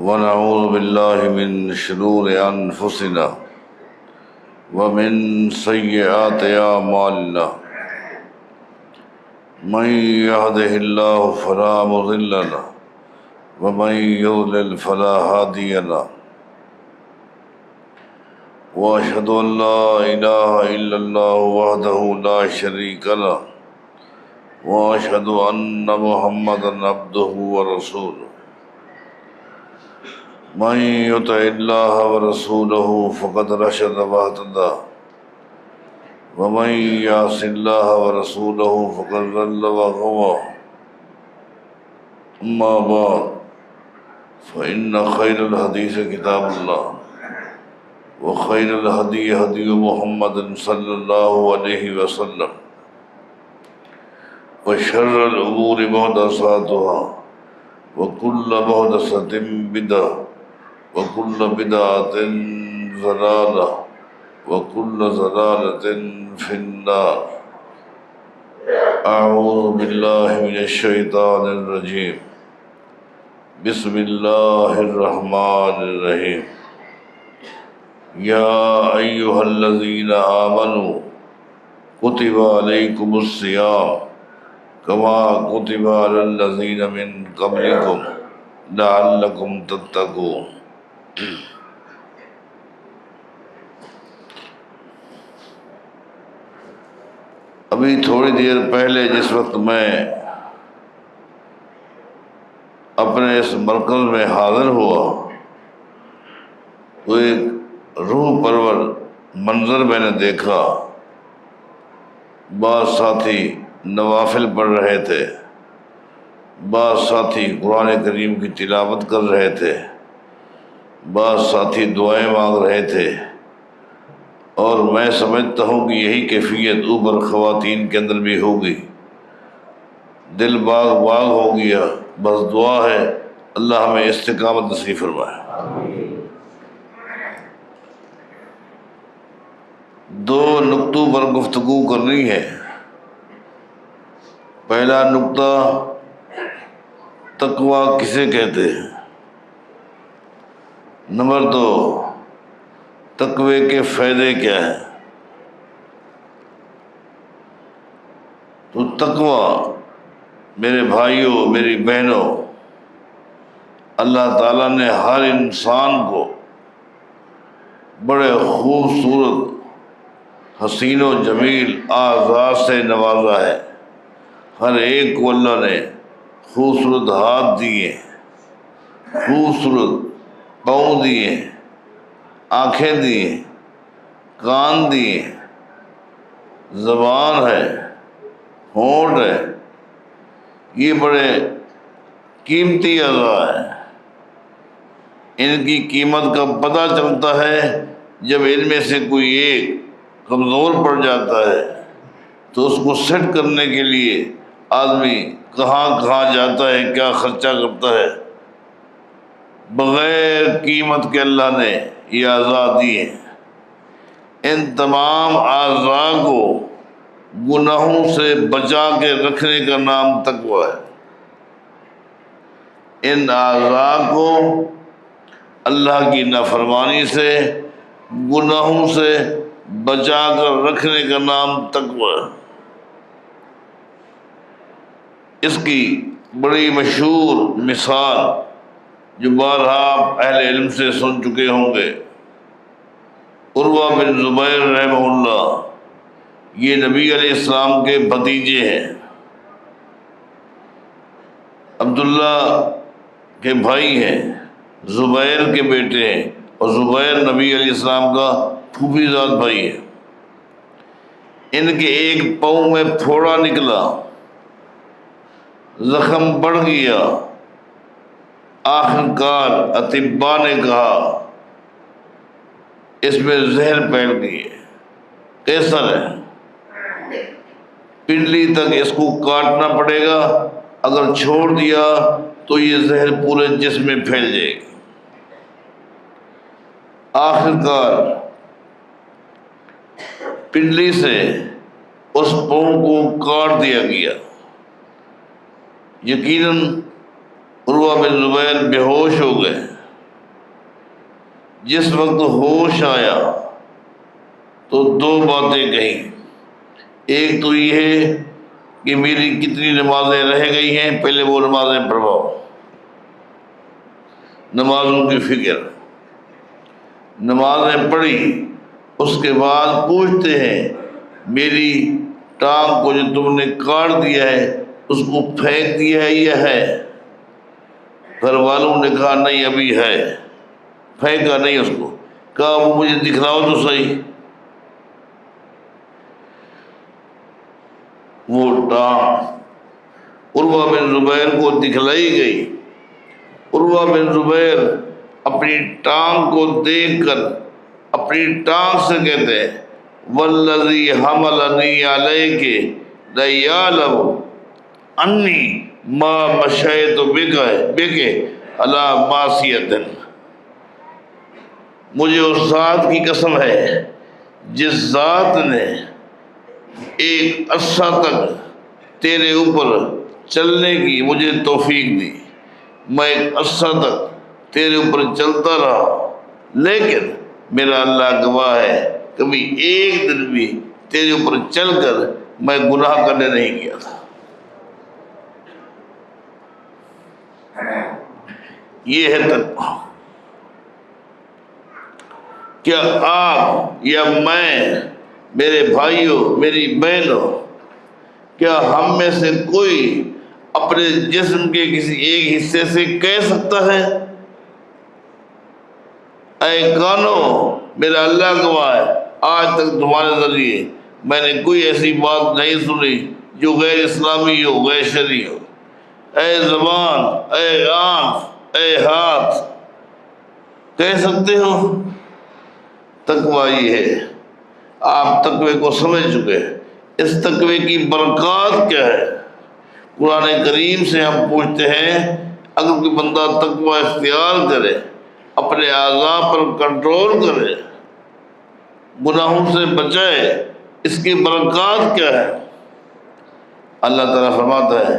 ونعوذ بالله من شرور أنفسنا ومن سيئات أعمالنا من يهده الله فلا مضل له ومن يضلل فلا هادي له وأشهد أن لا إله إلا الله وحده لا شريك له وأشهد أن محمدا عبده ورسوله من يطع الله ورسوله فقد رشد واهتدى ومن يعص الله ورسوله فقد ضل وغوى أما بعد فإن خير الحديث كتاب الله وخير الهدي هدي محمد صلى الله عليه وسلم وشر الأمور محدثاتها وكل محدثة بدعة وكل بدعة ضلالة وكل ضلالة في النار أعوذ بالله من الشيطان الرجيم بسم الله الرحمن الرحيم يا أيها الذين آمنوا كتب عليكم الصيام كما كتب على الذين من قبلكم لعلكم تتقون ابھی تھوڑی دیر پہلے جس وقت میں اپنے اس مرکز میں حاضر ہوا تو ایک روح پرور منظر میں نے دیکھا. بعض ساتھی نوافل پڑھ رہے تھے، بعض ساتھی قرآن کریم کی تلاوت کر رہے تھے، بعض ساتھی دعائیں مانگ رہے تھے، اور میں سمجھتا ہوں کہ یہی کیفیت اوپر خواتین کے اندر بھی ہوگی. دل باغ باغ ہو گیا. بس دعا ہے اللہ ہمیں استقامت نصیب فرمائے. دو نقطوں پر گفتگو کرنی ہے. پہلا نقطہ تقویٰ کسے کہتے ہیں. نمبر دو تقوی کے فائدے کیا ہیں. تو تقویٰ میرے بھائیوں میری بہنوں، اللہ تعالیٰ نے ہر انسان کو بڑے خوبصورت حسین و جمیل اعضاء سے نوازا ہے. ہر ایک کو اللہ نے خوبصورت ہاتھ دیے، خوبصورت پاؤں دیے، آنکھیں دیے، کان دیے، زبان ہے، ہونٹ ہے. یہ بڑے قیمتی اعضاء ہیں. ان کی قیمت کا پتہ چلتا ہے جب ان میں سے کوئی ایک کمزور پڑ جاتا ہے تو اس کو سیٹ کرنے کے لیے آدمی کہاں کہاں جاتا ہے، کیا خرچہ کرتا ہے. بغیر قیمت کے اللہ نے یہ اعضاء دیے. ان تمام اعضاء کو گناہوں سے بچا کے رکھنے کا نام تقویٰ ہے. ان اعضاء کو اللہ کی نافرمانی سے، گناہوں سے بچا کر رکھنے کا نام تقویٰ ہے. اس کی بڑی مشہور مثال جو بارہا آپ اہل علم سے سن چکے ہوں گے، عروہ بن زبیر رحمہ اللہ، یہ نبی علیہ السلام کے بھتیجے ہیں، عبداللہ کے بھائی ہیں، زبیر کے بیٹے ہیں، اور زبیر نبی علیہ السلام کا پھوپھی زاد بھائی ہے. ان کے ایک پاؤں میں پھوڑا نکلا، زخم بڑھ گیا. آخر کار اطباء نے کہا اس میں زہر پھیل گئی ہے، کیسر ہے، پنڈلی تک اس کو کاٹنا پڑے گا. اگر چھوڑ دیا تو یہ زہر پورے جسم میں پھیل جائے گی. آخر کار پنڈلی سے اس پاؤں کو کاٹ دیا گیا. یقیناً عروہ بن زبیر بے ہوش ہو گئے. جس وقت ہوش آیا تو دو باتیں کہیں، ایک تو یہ ہے کہ میری کتنی نمازیں رہ گئی ہیں، پہلے وہ نمازیں پڑھواؤ، نمازوں کی فکر، نمازیں پڑھی، اس کے بعد پوچھتے ہیں میری ٹانگ کو جو تم نے کاٹ دیا ہے اس کو پھینک دیا ہے یا ہے؟ گھر والوں نے کہا نہیں ابھی ہے، پھینکا نہیں اس کو، کہا وہ مجھے دکھلاؤ تو صحیح۔ وہ ٹانگ عروہ بن زبیر کو دکھلائی گئی۔ عروہ بن زبیر اپنی ٹانگ کو دیکھ کر اپنی ٹانگ سے کہتے ہیں والذی حملنی علیک لیعلم انی ما مشیت بک علی معصیۃ، مجھے اس ذات کی قسم ہے جس ذات نے ایک عرصہ تک تیرے اوپر چلنے کی مجھے توفیق دی، میں ایک عرصہ تک تیرے اوپر چلتا رہا، لیکن میرا اللہ گواہ ہے کبھی ایک دن بھی تیرے اوپر چل کر میں گناہ کرنے نہیں گیا تھا۔ یہ ہے تقویٰ۔ کیا آپ یا میں، میرے بھائیوں میری بہنوں، کیا ہم میں سے کوئی اپنے جسم کے کسی ایک حصے سے کہہ سکتا ہے اے کانوں میرا اللہ گواہ ہے آج تک تمہارے ذریعے میں نے کوئی ایسی بات نہیں سنی جو غیر اسلامی ہو، غیر شرعی ہو؟ اے زبان، اے آنکھ، اے ہاتھ، کہہ سکتے ہو؟ تقویٰ یہ ہے۔ آپ تقوی کو سمجھ چکے ہیں، اس تقوی کی برکات کیا ہے؟ قرآن کریم سے ہم پوچھتے ہیں اگر کوئی بندہ تقوی اختیار کرے، اپنے اعضاء پر کنٹرول کرے، گناہوں سے بچائے، اس کی برکات کیا ہے؟ اللہ تعالیٰ فرماتا ہے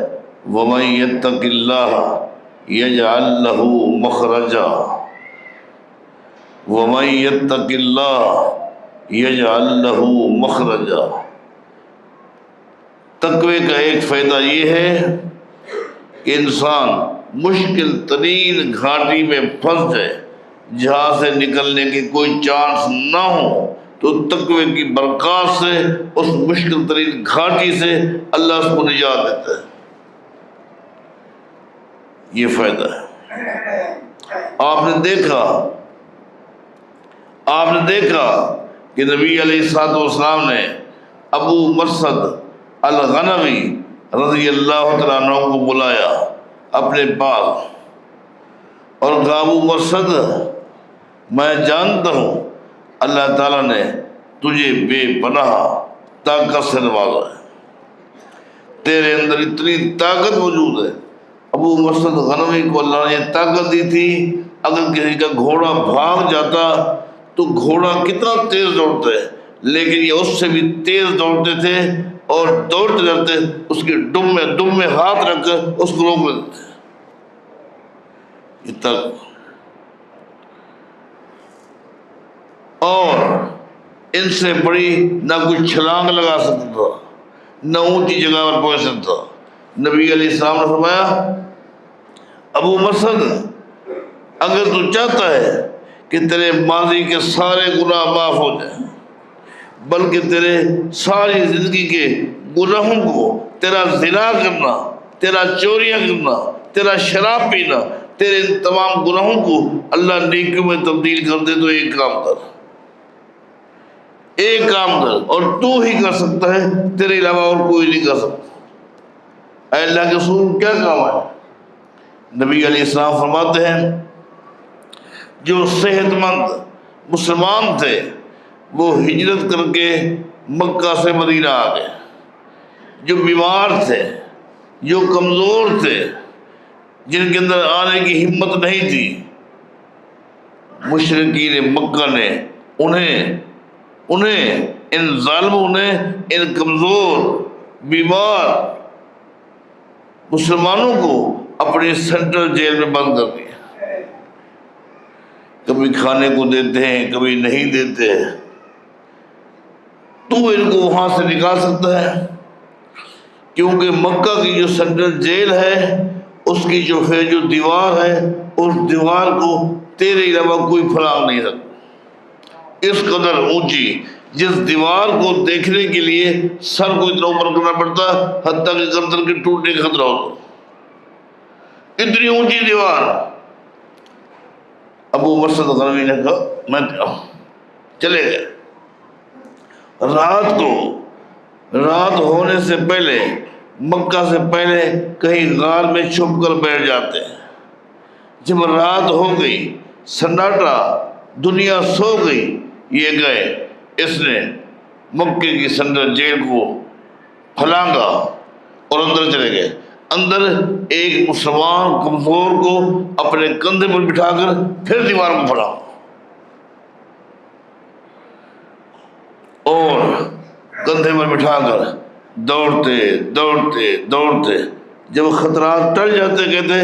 وَمَن يَتَّقِ اللَّهَ يَجْعَل لَّهُ مَخْرَجًا وَمَن يَتَّقِ اللَّهَ يَجْعَل لَّهُ مَخْرَجًا۔ تقوی کا ایک فائدہ یہ ہے کہ انسان مشکل ترین گھاٹی میں پھنس جائے، جہاں سے نکلنے کی کوئی چانس نہ ہو، تو تقوی کی برکات سے اس مشکل ترین گھاٹی سے اللہ اس کو نجات دیتا ہے۔ یہ فائدہ ہے۔ آپ نے دیکھا کہ نبی علیہ الصلوۃ والسلام نے ابو مرثد الغنوی رضی اللہ تعالیٰ عنہ کو بلایا اپنے پاس اور کہا ابو مرثد میں جانتا ہوں اللہ تعالیٰ نے تجھے بے پناہ طاقت سے نوازا ہے، تیرے اندر اتنی طاقت موجود ہے۔ ابو مرثد غنوی کو اللہ نے یہ طاقت دی تھی، اگر کسی کا گھوڑا بھاگ جاتا تو گھوڑا کتنا تیز دوڑتا ہے، لیکن یہ اس سے بھی تیز دوڑتے تھے اور دوڑتے رہتے اس کے دم میں ہاتھ رکھ کر اس کو روک دیتے۔ یہ تک اور ان سے بڑی نہ کوئی چھلانگ لگا سکتا تھا، نہ اونچی جگہ پر پہنچ سکتا۔ نبی علیہ السلام نے فرمایا ابو مرثد اگر تو چاہتا ہے کہ تیرے ماضی کے سارے گناہ معاف ہو جائیں، بلکہ تیرے ساری زندگی کے گناہوں کو، تیرا زنا کرنا، تیرا چوریاں کرنا، تیرا شراب پینا، تیرے ان تمام گناہوں کو اللہ نیکیوں میں تبدیل کر دے، تو ایک کام کر، اور تو ہی کر سکتا ہے، تیرے علاوہ اور کوئی نہیں کر سکتا۔ اے اللہ کے رسول کیا کام ہے؟ نبی علیہ السلام فرماتے ہیں جو صحت مند مسلمان تھے وہ ہجرت کر کے مکہ سے مدینہ آ گئے، جو بیمار تھے، جو کمزور تھے، جن کے اندر آنے کی ہمت نہیں تھی، مشرکین مکہ نے انہیں ان ظالموں نے ان کمزور بیمار مسلمانوں کو اپنی سینٹرل جیل میں بند کر دیا۔ کہ کبھی کھانے کو دیتے ہیں کبھی نہیں دیتے ہیں، تو ان کو وہاں سے نکال سکتا ہے؟ کیونکہ مکہ کی جو سینٹرل جیل ہے اس کی جو دیوار ہے، اس دیوار کو تیرے علاوہ کوئی پھلانگ نہیں سکتا، اس قدر اونچی، جس دیوار کو دیکھنے کے لیے سر کو اتنا اوپر کرنا پڑتا حتیٰ کہ گردن کے ٹوٹنے کا خطرہ ہوتا، اتنی اونچی دیوار۔ ابو مسعود غنوی نے کہا میں چلے گئے۔ رات ہونے سے پہلے، مکہ سے پہلے کہیں غار میں چھپ کر بیٹھ جاتے ہیں۔ جب رات ہو گئی، سناٹا، دنیا سو گئی، یہ گئے، اس نے مکے کی سینٹرل جیل کو پھلانگا اور اندر چلے گئے۔ اندر ایک مسلمان کمزور کو اپنے کندھے پر بٹھا کر پھر دیوار کو پھلانگا، اور کندھے پر بٹھا کر دوڑتے دوڑتے دوڑتے جب خطرات ٹل جاتے کہتے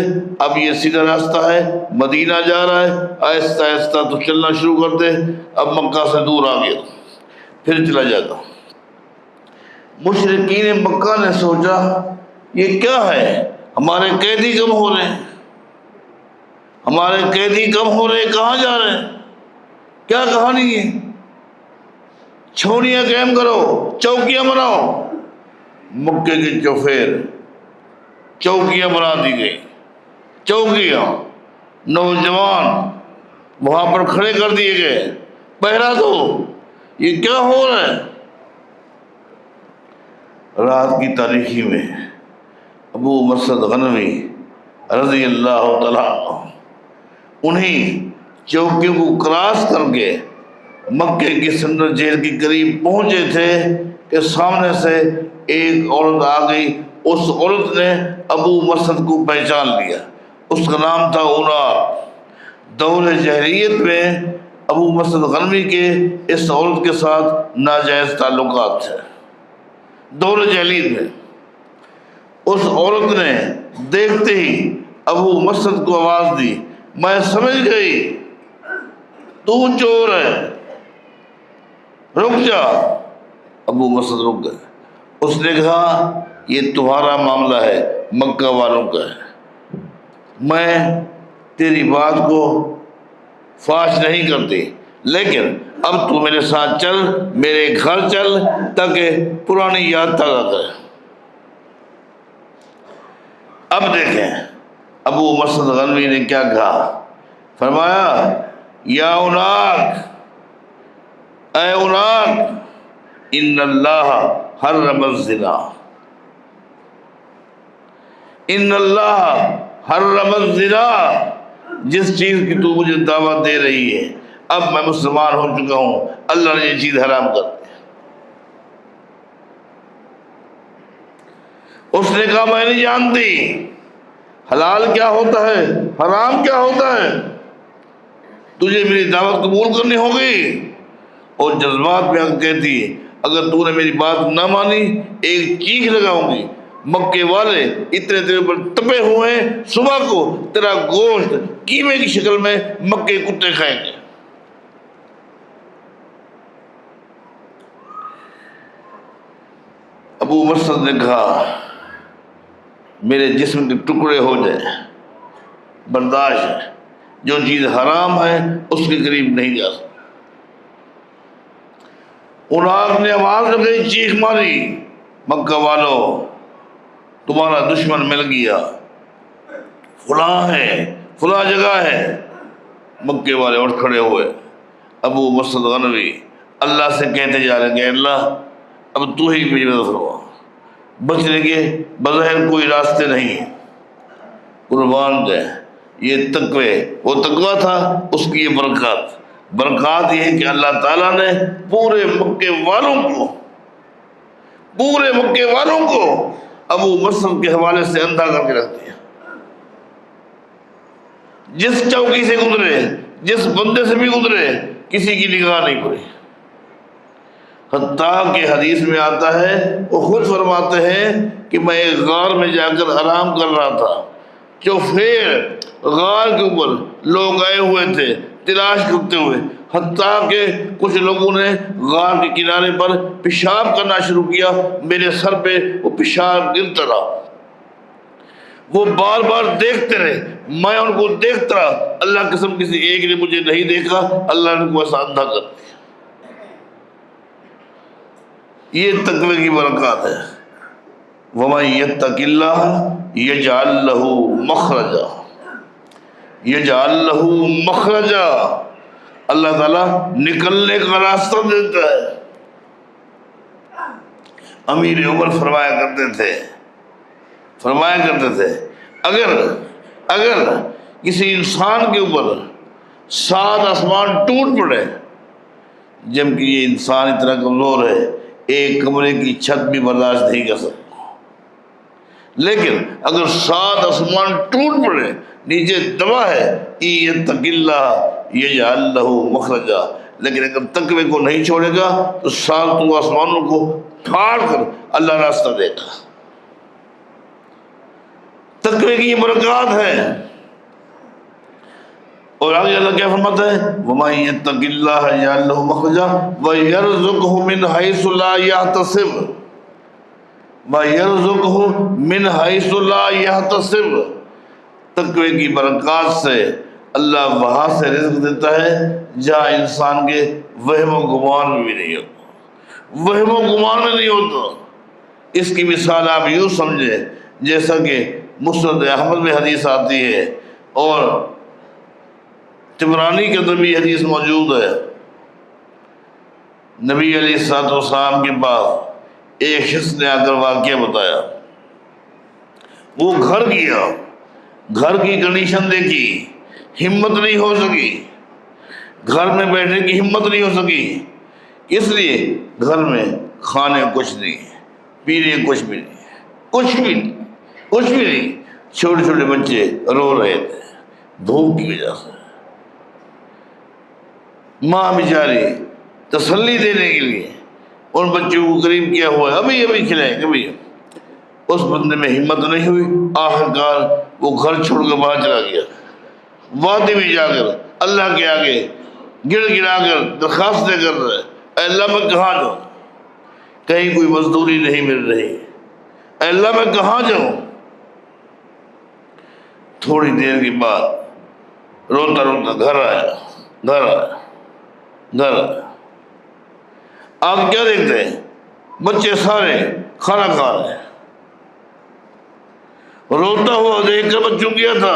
اب یہ سیدھا راستہ ہے، مدینہ جا رہا ہے، آہستہ آہستہ تو چلنا شروع کرتے، اب مکہ سے دور آ گیا، پھر چلا جاتا۔ مشرکین مکہ نے سوچا یہ کیا ہے، ہمارے قیدی کم ہو رہے ہیں، ہمارے قیدی کم ہو رہے ہیں، کہاں جا رہے ہیں، کیا کہانی ہے، چھوڑیاں قائم کرو، چوکیاں بناؤ۔ مکے کے چوفیر، چوکیاں بنا دی گئی، چوکیاں، نوجوان وہاں پر کھڑے کر دیے گئے، پہرا دو، یہ کیا ہو رہا ہے۔ رات کی تاریکی میں ابو مسعود غنوی رضی اللہ تعالیٰ عنہ انہیں چوکیوں کو کراس کر کے مکے کی سینٹرل جیل کے قریب پہنچے تھے کہ سامنے سے ایک عورت آ گئی۔ اس عورت نے ابو مسعود کو پہچان لیا، اس کا نام تھا عناق۔ دور جاہلیت میں ابو مسعود غنوی کے اس عورت کے ساتھ ناجائز تعلقات تھے۔ دور جاہلیت میں اس عورت نے دیکھتے ہی ابو مسعود کو آواز دی، میں سمجھ گئی تو چور ہے، رک جا۔ ابو مسعود رک گئے۔ اس نے کہا یہ تمہارا معاملہ ہے، مکہ والوں کا ہے، میں تیری بات کو فاش نہیں کرتی، لیکن اب تو میرے ساتھ چل، میرے گھر چل تاکہ پرانی یاد تازہ کرے۔ اب دیکھیں ابو مسعود غنوی نے کیا کہا، فرمایا یا عناق، اے عناق، ان اللہ حرم الزنا، ان اللہ حرم الزنا، جس چیز کی تو مجھے دعوت دے رہی ہے اب میں مسلمان ہو چکا ہوں، اللہ نے یہ چیز حرام کر دی۔ اس نے کہا میں نہیں جانتی حلال کیا ہوتا ہے، حرام کیا ہوتا ہے، تجھے میری دعوت قبول کرنی ہوگی۔ اور جذبات میں کہتی ہے اگر تو نے میری بات نہ مانی ایک چیخ لگاؤں گی، مکے والے اتنے تیرے پر تپے ہوئے ہیں، صبح کو تیرا گوشت قیمے کی شکل میں مکے کتے کھائیں گے۔ ابو مسعود نے کہا میرے جسم کے ٹکڑے ہو جائیں، برداشت ہے، جو چیز حرام ہے اس کے قریب نہیں جا سکتا۔ عناق نے آواز لگائی، چیخ ماری، مکہ والو تمہارا دشمن مل گیا، فلاں ہے، فلاں جگہ ہے۔ مکے والے اٹھ کھڑے ہوئے۔ ابو مسعود غنوی اللہ سے کہتے جا رہے کہ اللہ اب تو ہی میری مدد فرما، بچنے کے بظاہر کوئی راستے نہیں۔ قربان گئے یہ تقوی، وہ تقوی تھا، اس کی یہ برکات یہ ہے کہ اللہ تعالیٰ نے پورے مکے والوں کو ابو مسعود کے حوالے سے اندھا کر کے رکھ دیا۔ جس چوکی سے گزرے، جس بندے سے بھی گزرے، کسی کی نگاہ نہیں پڑی۔ حتیٰ کہ حدیث میں آتا ہے وہ خود فرماتے ہیں کہ میں ایک غار میں جا کر آرام کر رہا تھا، چوفیر غار کے اوپر لوگ آئے ہوئے تھے، تلاش کرتے ہوئے، حتیٰ کہ کچھ لوگوں نے غار کے کنارے پر پیشاب کرنا شروع کیا، میرے سر پہ وہ پیشاب گرتا رہا، وہ بار بار دیکھتے رہے، میں ان کو دیکھتا رہا، اللہ قسم کسی ایک نے مجھے نہیں دیکھا، اللہ نے کو ایسا اندھا کر دیا۔ یہ تقوی کی برکات ہے۔ وَمَن يَتَّقِ اللَّهَ يَجْعَل لَّهُ مَخْرَجًا، يَجْعَل لَّهُ مَخْرَجًا، اللہ تعالیٰ نکلنے کا راستہ دیتا ہے۔ امیر عمر فرمایا کرتے تھے اگر کسی انسان کے اوپر 7 آسمان ٹوٹ پڑے، جبکہ یہ انسان اتنا کمزور ہے ایک کمرے کی چھت بھی برداشت نہیں کر سکتا، لیکن اگر 7 آسمان ٹوٹ پڑے، نیچے دبا ہے، یتق اللہ یجعل لہ مخرجا، لیکن اگر تقوی کو نہیں چھوڑے گا تو 7 آسمانوں کو پھاڑ کر اللہ راستہ دے گا۔ تقوی کی یہ برکات ہے۔ اور آگے اللہ کیا فرماتا ہے؟ وَمَن يَتَّقِ اللَّهَ يَجْعَل لَّهُ مَخْرَجًا وَيَرْزُقْهُ مِنْ حَيْثُ لَا يَحْتَسِبُ، وَيَرْزُقْهُ مِنْ حَيْثُ لَا يَحْتَسِبُ، تقوی کی برکات سے اللہ وہاں سے رزق دیتا ہے جہاں انسان کے وہم و گمان میں بھی نہیں ہوتا، وہم و گمان میں نہیں ہوتا۔ اس کی مثال آپ یوں سمجھیں جیسا کہ مسند احمد میں حدیث آتی ہے اور طبرانی کے اندر بھی حدیث موجود ہے، نبی علیہ الصلوۃ والسلام کے پاس ایک شخص نے آ کر واقعہ بتایا، وہ گھر گیا، گھر کی کنڈیشن دیکھی، ہمت نہیں ہو سکی، گھر میں بیٹھنے کی ہمت نہیں ہو سکی، اس لیے گھر میں کھانے کچھ نہیں، پینے کچھ بھی نہیں، چھوٹے چھوٹے بچے رو رہے تھے بھوک کی وجہ سے، ماں بیچاری تسلی دینے کے لیے ان بچوں کو قریب کیا ہوا ہے، ابھی کھلائیں کبھی، اس بندے میں ہمت نہیں ہوئی، آخرکار وہ گھر چھوڑ کر باہر چلا گیا، وادی میں جا کر اللہ کے آگے گڑ گڑا کر درخواستیں کر رہا ہے، اے اللہ میں کہاں جاؤں، کہیں کوئی مزدوری نہیں مل رہی، اے اللہ میں کہاں جاؤں۔ تھوڑی دیر کے بعد روتا روتا گھر آیا، آپ کیا دیکھتے ہیں؟ بچے سارے کھانا کھا رہے ہیں، روتا ہوا دیکھ کر بچوں کیا تھا،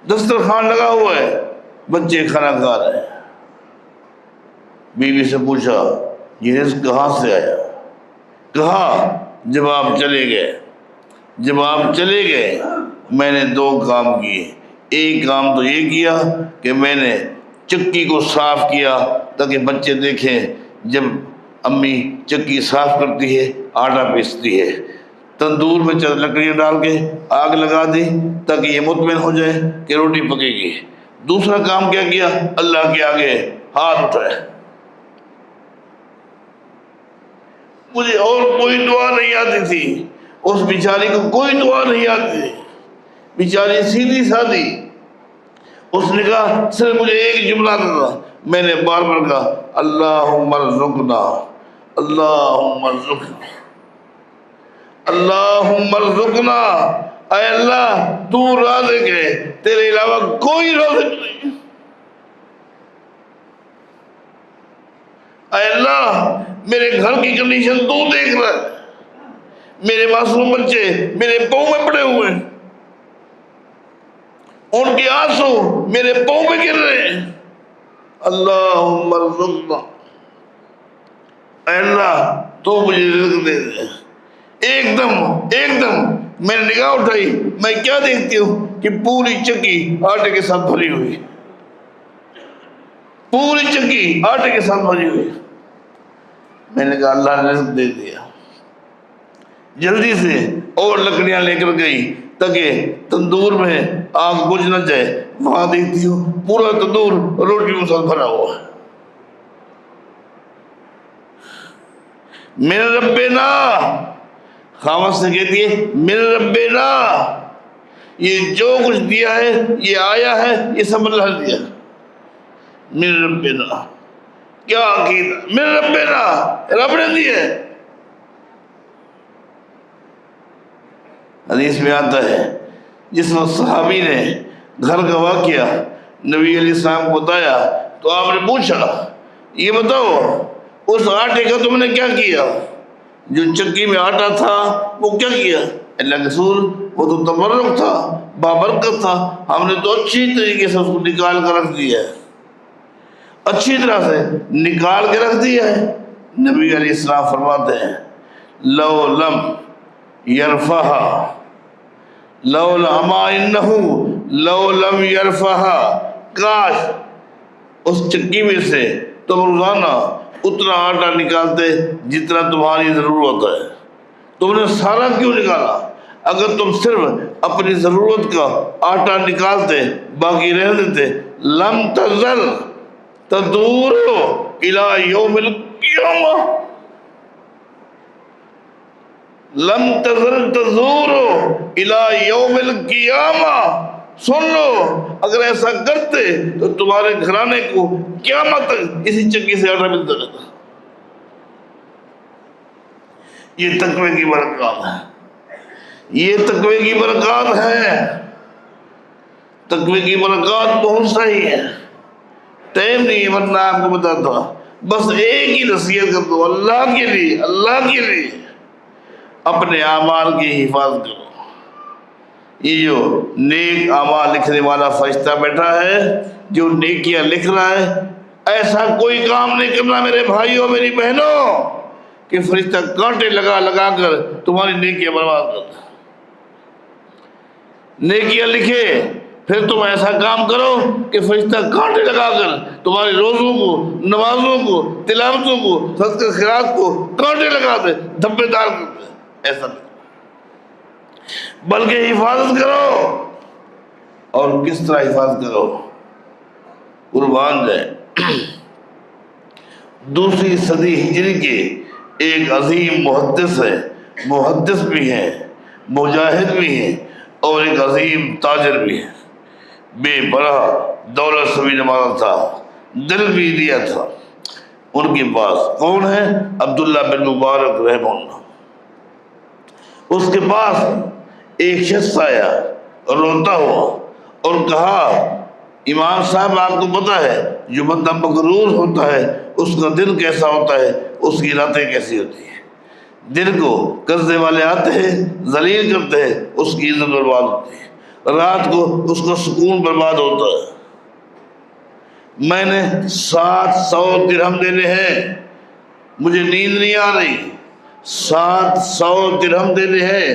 دسترخوان لگا ہوا ہے، بچے کھانا کھا رہے ہیں۔ بیوی سے پوچھا یہ رزق کہاں سے آیا؟ کہا جب آپ چلے گئے میں نے 2 کام کیے، ایک کام تو یہ کیا کہ میں نے چکی کو صاف کیا تاکہ بچے دیکھیں جب امی چکی صاف کرتی ہے آٹا پیستی ہے، تندور میں لکڑیاں ڈال کے آگ لگا دی تاکہ یہ مطمئن ہو جائے کہ روٹی پکے گی۔ دوسرا کام کیا کیا؟ اللہ کے آگے ہاتھ اٹھائے، مجھے اور کوئی دعا نہیں آتی تھی، اس بیچاری کو کوئی دعا نہیں آتی تھی، بیچاری سیدھی سادی، اس نے کہا صرف مجھے ایک جملہ تھا، میں نے بار بار کہا اللہم ارزقنا، اللہم ارزقنا، اللہم ارزقنا، اے اللہ تو رازق ہے، تیرے علاوہ کوئی رازق نہیں، اے اللہ میرے گھر کی کنڈیشن تو دیکھ رہا ہے، میرے معصوم بچے میرے پاؤں میں پڑے ہوئے ہیں، ان کے آنسو میرے پاؤں میں گر رہے ہیں، اللہم ارزقنا، اے اللہ تو مجھے رزق دے دے۔ ایک دم میں نے نگاہ اٹھائی، میں کیا دیکھتی ہوں کہ پوری چکی آٹے کے ساتھ بھری ہوئی، پوری چکی آٹے کے ساتھ بھری ہوئی۔ میں نے کہا اللہ نے رزق دے دیا، جلدی سے اور لکڑیاں لے کر گئی تاکہ تندور میں آگ بجھ نہ جائے، وہاں دیکھتی ہوں پورا تندور روٹیوں سے بھرا ہوا ہے۔ میرے ربنا، خامد سے کہتی ہے میرے ربنا، یہ جو کچھ دیا ہے یہ آیا ہے یہ سب اللہ نے دیا، من ربنا، کیا عقیدہ؟ من ربنا، رب نے دی ہے۔ حدیث میں آتا ہے جس وقت صحابی نے گھر کا واقعہ نبی علیہ السلام کو بتایا تو آپ نے پوچھا یہ بتاؤ اس آٹے کا تم نے کیا کیا؟ جو چکی میں آٹا تھا وہ کیا کیا؟ اللہ کے رسول وہ تو تبرک تھا، بابرکت تھا، ہم نے تو اچھی طریقے سے اس کو نکال کر رکھ دیا ہے، اچھی طرح سے نکال کے رکھ دیا ہے۔ نبی علیہ السلام فرماتے ہیں لو لم یرفعها لولا ما انہو لو لم یرفعها، کاش اس چکی میں سے تم روزانہ اتنا آٹا نکالتے جتنا تمہاری ضرورت ہے۔ تم نے سارا کیوں نکالا؟ اگر تم صرف اپنی ضرورت کا آٹا نکالتے باقی رہ دیتے، لم تزل تدور الی یوم القیامہ، لم تزل تدور الی یوم القیامہ، سن لو اگر ایسا کرتے تو تمہارے گھرانے کو قیامت تک اسی چکی سے آٹا ملتا رہتا۔ یہ تقوی کی برکات ہے، یہ تقوی کی برکات ہے، تقوی کی برکات بہت صحیح ہے۔ ٹائم نہیں ہے ورنہ آپ کو بتاتا، بس ایک ہی نصیحت کر دو، اللہ کے لیے، اللہ کے لیے اپنے اعمال کی حفاظت کرو۔ یہ جو نیک اعمال لکھنے والا فرشتہ بیٹھا ہے جو نیکیاں لکھ رہا ہے، ایسا کوئی کام نہیں کرنا میرے بھائیوں میری بہنوں کہ فرشتہ کانٹے لگا لگا کر تمہاری نیکیاں برباد کرتا۔ نیکیاں لکھے پھر تم ایسا کام کرو کہ فرشتہ کانٹے لگا کر تمہاری روزوں کو، نمازوں کو، تلاوتوں کو، صدقہ خیرات کو کانٹے لگا دے، دھبے دار کر دے۔ ایسا نہیں، بلکہ حفاظت کرو۔ اور کس طرح حفاظت کرو؟ قربان جائے، دوسری صدی ہجری کے ایک عظیم محدث ہے، محدث بھی ہیں، مجاہد بھی ہیں، اور ایک عظیم تاجر بھی ہے، بے پناہ دولت سے بھی نوازا تھا، دل بھی دیا تھا۔ ان کے پاس کون ہے؟ عبداللہ بن مبارک رحمہ اللہ۔ اس کے پاس ایک شخص آیا روتا ہوا اور کہا امام صاحب آپ کو پتہ ہے جو بندہ مغرور ہوتا ہے اس کا دل کیسا ہوتا ہے، اس کی راتیں کیسی ہوتی ہیں۔ دل کو قرضے والے آتے ہیں، ذلیل کرتے ہیں، اس کی عزت برباد ہوتی ہے، رات کو اس کا سکون برباد ہوتا ہے۔ میں نے 700 درہم دینے ہیں، مجھے نیند نہیں آ رہی، 700 درہم دینے ہیں،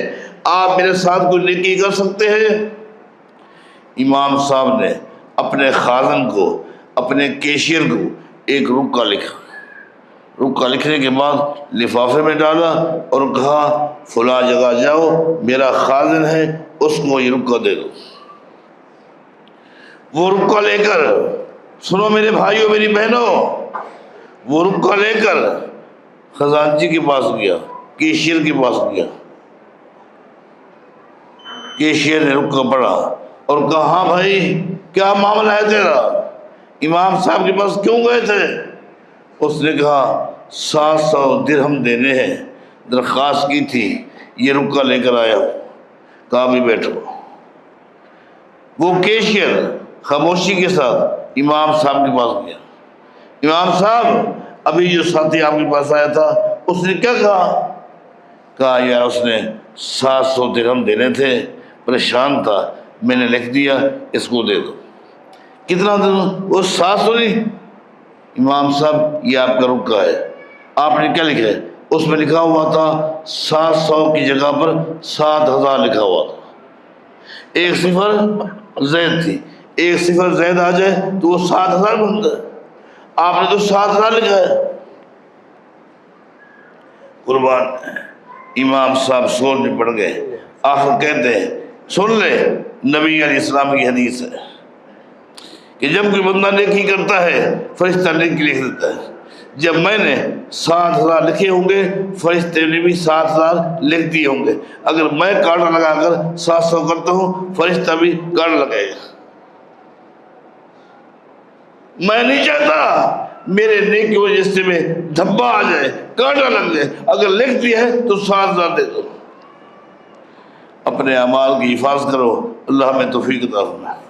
آپ میرے ساتھ کوئی نیکی کر سکتے ہیں؟ امام صاحب نے اپنے خازن کو، اپنے کیشیئر کو ایک رکا لکھا، رکا لکھنے کے بعد لفافے میں ڈالا اور کہا فلاں جگہ جاؤ، میرا خازن ہے، اس کو یہ رکا دے دو۔ وہ رکا لے کر، سنو میرے بھائیوں میری بہنوں، وہ رکا لے کر خزانچی کے پاس گیا، کیشیئر کے پاس گیا۔ کیشیئر نے رکا پڑھا اور کہا ہاں بھائی کیا معاملہ ہے تیرا؟ امام صاحب کے پاس کیوں گئے تھے؟ اس نے کہا 700 درہم دینے ہیں، درخواست کی تھی، یہ رکا لے کر آیا ہوں۔ کہا بھی بیٹھو۔ وہ کیشیئر خاموشی کے ساتھ امام صاحب کے پاس گیا۔ امام صاحب ابھی جو ساتھی آپ کے پاس آیا تھا اس نے کیا کہا؟ کہا یار اس نے 700 درہم دینے تھے، پریشان تھا، میں نے لکھ دیا، اس کو دے دو۔ کتنا دے دوں؟ وہ 700 نہیں۔ امام صاحب یہ آپ کا رکا ہے، آپ نے کیا لکھا ہے؟ اس میں لکھا ہوا تھا 700 کی جگہ پر 7000 لکھا ہوا تھا، ایک صفر زید تھی، ایک صفر زید آ جائے تو وہ 7000 بنتا ہے، آپ نے تو 7000 لکھا ہے۔ قربان امام صاحب سوچ میں پڑ گئے، آخر کہتے ہیں سن لے، نبی علیہ السلام کی حدیث ہے کہ جب کوئی بندہ نیکی کرتا ہے فرشتہ نیکی لکھ دیتا ہے۔ جب میں نے 7000 لکھے ہوں گے فرشتے نے بھی 7000 لکھ دیے ہوں گے۔ اگر میں کاٹا لگا کر 700 کرتا ہوں فرشتہ بھی کاٹا لگائے گا۔ میں نہیں چاہتا میرے نیک کی وجہ سے میں دھبا آ جائے، کانٹا لگ جائے، اگر لکھتی ہے تو 7,000 دے دو۔ اپنے اعمال کی حفاظت کرو، اللہ ہمیں توفیق عطا فرمائے۔